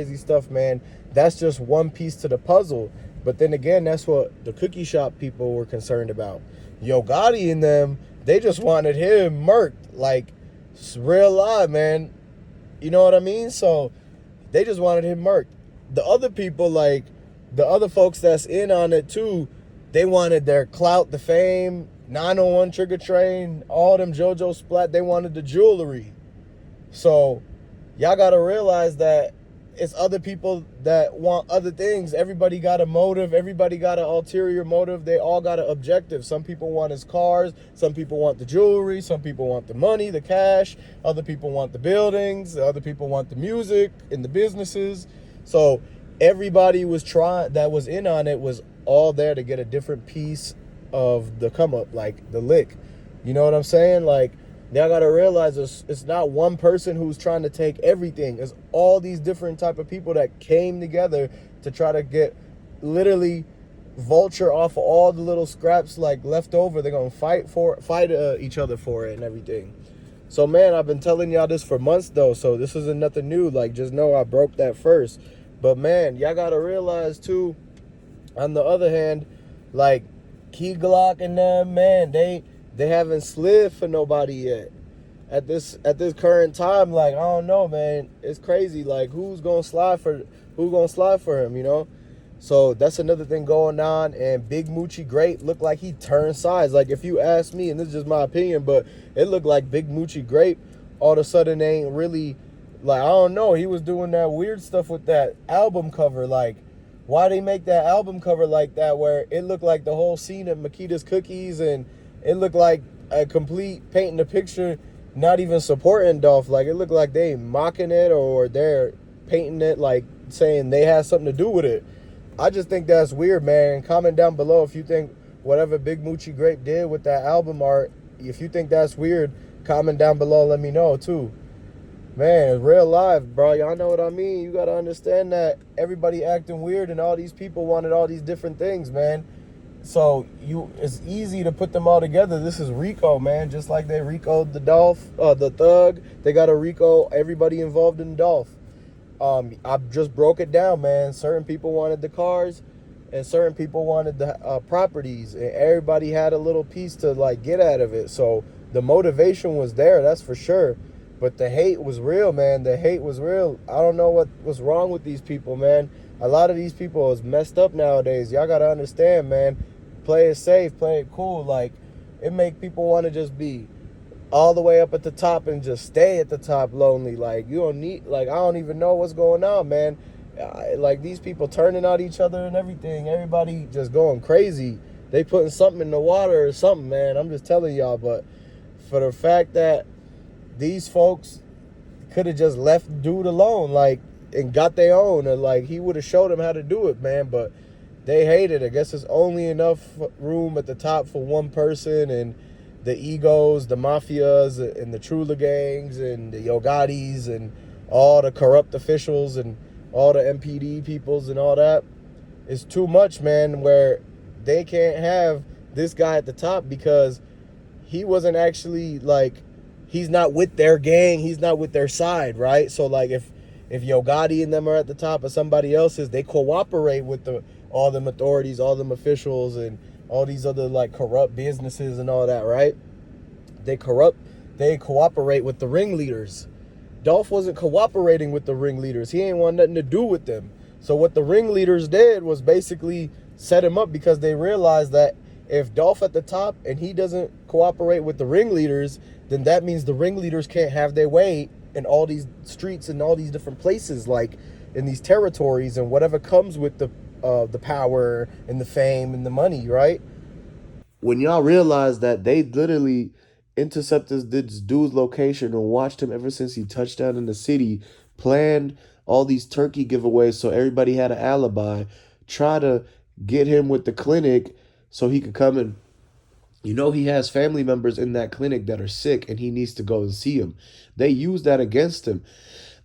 crazy stuff, man. That's just one piece to the puzzle. But then again, that's what the cookie shop people were concerned about. Yo Gotti and them, they just wanted him murked. Like, it's real live, man. You know what I mean? So they just wanted him murked. The other people, like the other folks that's in on it too, they wanted their clout, the fame, 901 Trigger Train, all them JoJo Splat. They wanted the jewelry. So y'all gotta realize that it's other people that want other things. Everybody got a motive. Everybody got an ulterior motive. They all got an objective. Some people want his cars. Some people want the jewelry. Some people want the money, the cash. Other people want the buildings. Other people want the music and the businesses. So everybody was trying, that was in on it, was all there to get a different piece of the come up, like the lick. You know what I'm saying? Like, y'all gotta realize it's not one person who's trying to take everything. It's all these different type of people that came together to try to get literally vulture off of all the little scraps like left over. They're gonna fight each other for it and everything. So man, I've been telling y'all this for months though, so this isn't nothing new. Like, just know I broke that first. But man, y'all gotta realize too, on the other hand, like Key Glock and them, man, they haven't slid for nobody yet. At this current time, like, I don't know, man. It's crazy. Like, who's gonna slide for him, you know? So that's another thing going on. And Big Moochie Great looked like he turned sides. Like, if you ask me, and this is just my opinion, but it looked like Big Moochie Great all of a sudden ain't really, like, I don't know. He was doing that weird stuff with that album cover. Like, why they make that album cover like that, where it looked like the whole scene at Makedas Cookies, and it looked like a complete painting the picture, not even supporting Dolph. Like, it looked like they mocking it, or they're painting it like saying they had something to do with it. I just think that's weird, man. Comment down below if you think whatever Big Moochie Grape did with that album art, if you think that's weird, comment down below, let me know too. Man, real life, bro. Y'all know what I mean? You gotta understand that everybody acting weird and all these people wanted all these different things, man. So it's easy to put them all together. This is Rico, man. Just like they Rico'd the Dolph, the Thug, they got to Rico everybody involved in Dolph. I just broke it down, man. Certain people wanted the cars, and certain people wanted the properties, and everybody had a little piece to like get out of it. So the motivation was there, that's for sure. But the hate was real, man. The hate was real. I don't know what's wrong with these people, man. A lot of these people is messed up nowadays. Y'all gotta understand, man. Play it safe, play it cool. Like, it make people want to just be all the way up at the top and just stay at the top lonely. Like, you don't need, like, I don't even know what's going on, man. Like, these people turning on each other and everything. Everybody just going crazy. They putting something in the water or something, man. I'm just telling y'all. But for the fact that these folks could have just left dude alone, like, and got their own, or like he would have showed them how to do it, man. But they hate it. I guess there's only enough room at the top for one person, and the egos, the mafias, and the Trula gangs, and the Yogatis, and all the corrupt officials, and all the MPD peoples, and all that. It's too much, man, where they can't have this guy at the top because he wasn't actually, like, he's not with their gang, he's not with their side, right? So, like, if Yo Gotti and them are at the top of somebody else's, they cooperate with all them authorities, all them officials, and all these other, like, corrupt businesses and all that, right? They cooperate with the ringleaders. Dolph wasn't cooperating with the ringleaders. He ain't want nothing to do with them. So what the ringleaders did was basically set him up, because they realized that if Dolph at the top and he doesn't cooperate with the ringleaders, then that means the ringleaders can't have their way in all these streets and all these different places, like in these territories, and whatever comes with the power and the fame and the money, right? When y'all realize that they literally intercepted this dude's location and watched him ever since he touched down in the city, planned all these turkey giveaways so everybody had an alibi, try to get him with the clinic so he could come and, you know, he has family members in that clinic that are sick and he needs to go and see them. They used that against him.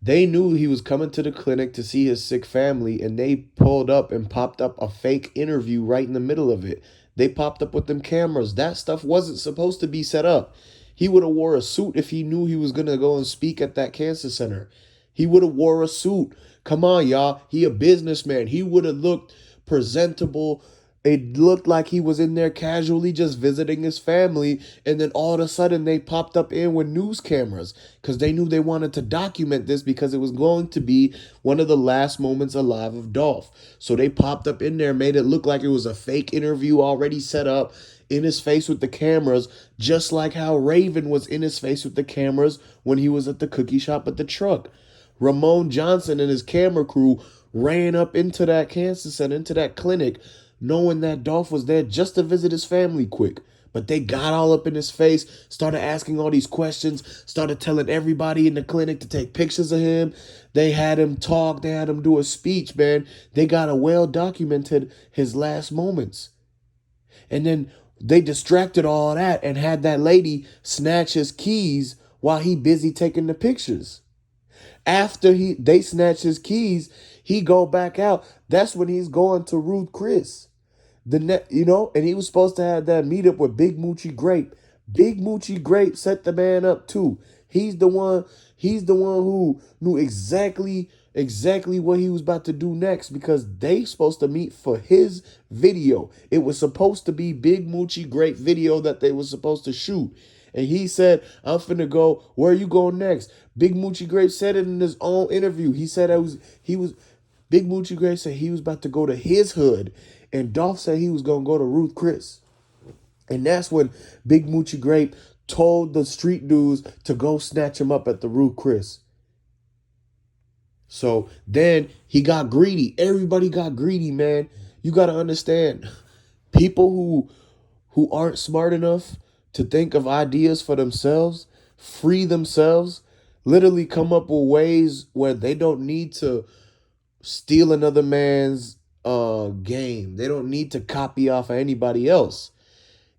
They knew he was coming to the clinic to see his sick family, and they pulled up and popped up a fake interview right in the middle of it. They popped up with them cameras. That stuff wasn't supposed to be set up. He would have wore a suit if he knew he was going to go and speak at that cancer center. He would have wore a suit. Come on, y'all. He a businessman. He would have looked presentable. It looked like he was in there casually just visiting his family, and then all of a sudden they popped up in with news cameras because they knew they wanted to document this because it was going to be one of the last moments alive of Dolph. So they popped up in there, made it look like it was a fake interview already set up in his face with the cameras, just like how Raven was in his face with the cameras when he was at the cookie shop at the truck. Ramon Johnson and his camera crew ran up into that cancer center, into that clinic, knowing that Dolph was there just to visit his family quick. But they got all up in his face, started asking all these questions, started telling everybody in the clinic to take pictures of him. They had him talk, they had him do a speech, man. They got a well documented his last moments. And then they distracted all that and had that lady snatch his keys while he busy taking the pictures. After they snatch his keys, he go back out. That's when he's going to Ruth Chris. And he was supposed to have that meetup with Big Moochie Grape. Big Moochie Grape set the man up too. He's the one. He's the one who knew exactly what he was about to do next because they supposed to meet for his video. It was supposed to be Big Moochie Grape video that they was supposed to shoot. And he said, I'm finna go. Where you going next? Big Moochie Grape said it in his own interview. He said Big Moochie Grape said he was about to go to his hood. And Dolph said he was going to go to Ruth Chris. And that's when Big Moochie Grape told the street dudes to go snatch him up at the Ruth Chris. So then he got greedy. Everybody got greedy, man. You got to understand. People who aren't smart enough to think of ideas for themselves, free themselves, literally come up with ways where they don't need to steal another man's game. They don't need to copy off of anybody else.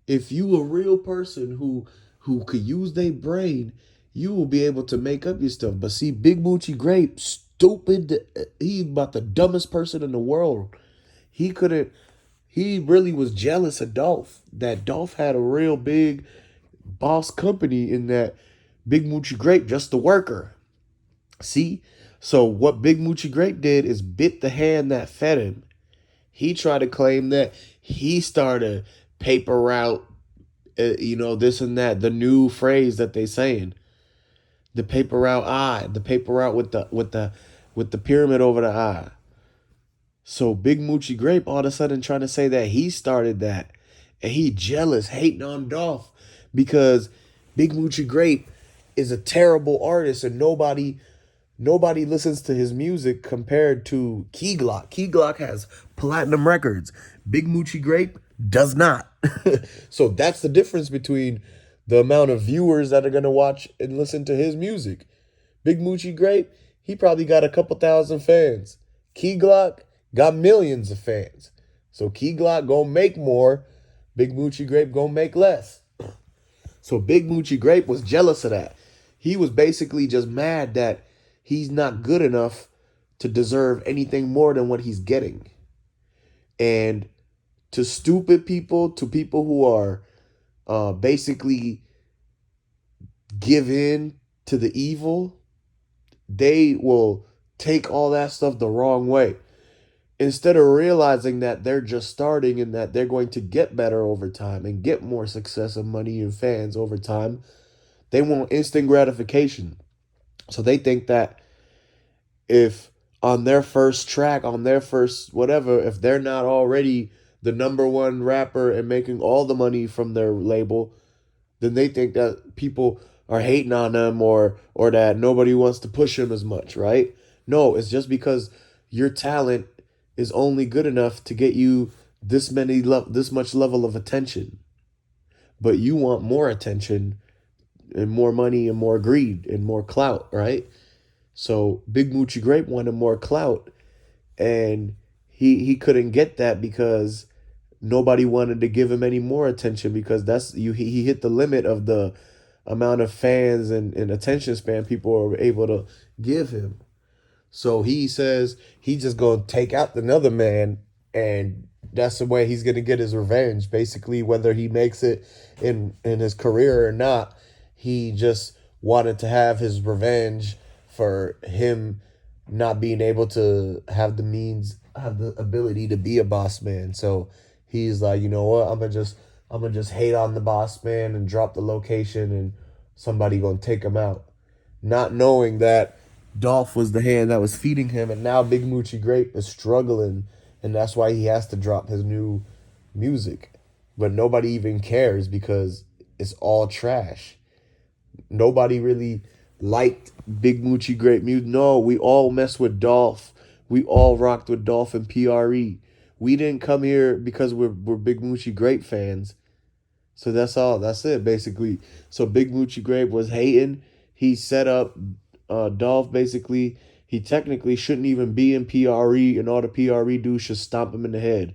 If you a real person who could use their brain, you will be able to make up your stuff. But see, Big Moochie Grape, stupid. He's about the dumbest person in the world. He couldn't. He really was jealous of Dolph. That Dolph had a real big boss company in that Big Moochie Grape, just the worker. See? So what Big Moochie Grape did is bit the hand that fed him. He tried to claim that he started paper route, this and that. The new phrase that they saying, the paper route eye, the paper route with the pyramid over the eye. So Big Moochie Grape all of a sudden trying to say that he started that, and he jealous, hating on Dolph because Big Moochie Grape is a terrible artist and nobody listens to his music compared to Key Glock. Key Glock has platinum records. Big Moochie Grape does not. So that's the difference between the amount of viewers that are going to watch and listen to his music. Big Moochie Grape, he probably got a couple thousand fans. Key Glock got millions of fans. So Key Glock gonna make more. Big Moochie Grape gonna make less. So Big Moochie Grape was jealous of that. He was basically just mad that he's not good enough to deserve anything more than what he's getting. And to stupid people, to people who are basically give in to the evil, they will take all that stuff the wrong way. Instead of realizing that they're just starting and that they're going to get better over time and get more success and money and fans over time, they want instant gratification. So they think that if on their first track, on their first whatever, if they're not already the number one rapper and making all the money from their label, then they think that people are hating on them or that nobody wants to push them as much, right? No, it's just because your talent is only good enough to get you this much level of attention. But you want more attention and more money and more greed and more clout, right? So Big Moochie Grape wanted more clout, and he couldn't get that because nobody wanted to give him any more attention because he hit the limit of the amount of fans and attention span people are able to give him. So he says he's just gonna take out another man, and that's the way he's gonna get his revenge. Basically, whether he makes it in his career or not, he just wanted to have his revenge for him not being able to have the means, have the ability to be a boss man. So he's like, you know what, I'm gonna just hate on the boss man and drop the location and somebody gonna take him out. Not knowing that Dolph was the hand that was feeding him, and now Big Moochie Grape is struggling, and that's why he has to drop his new music. But nobody even cares because it's all trash. Nobody really liked Big Moochie Grape music. No, we all mess with Dolph. We all rocked with Dolph and PRE. We didn't come here because we're Big Moochie Grape fans. So that's all. That's it, basically. So Big Moochie Grape was hating. He set up Dolph, basically. He technically shouldn't even be in PRE, and all the PRE do should stomp him in the head.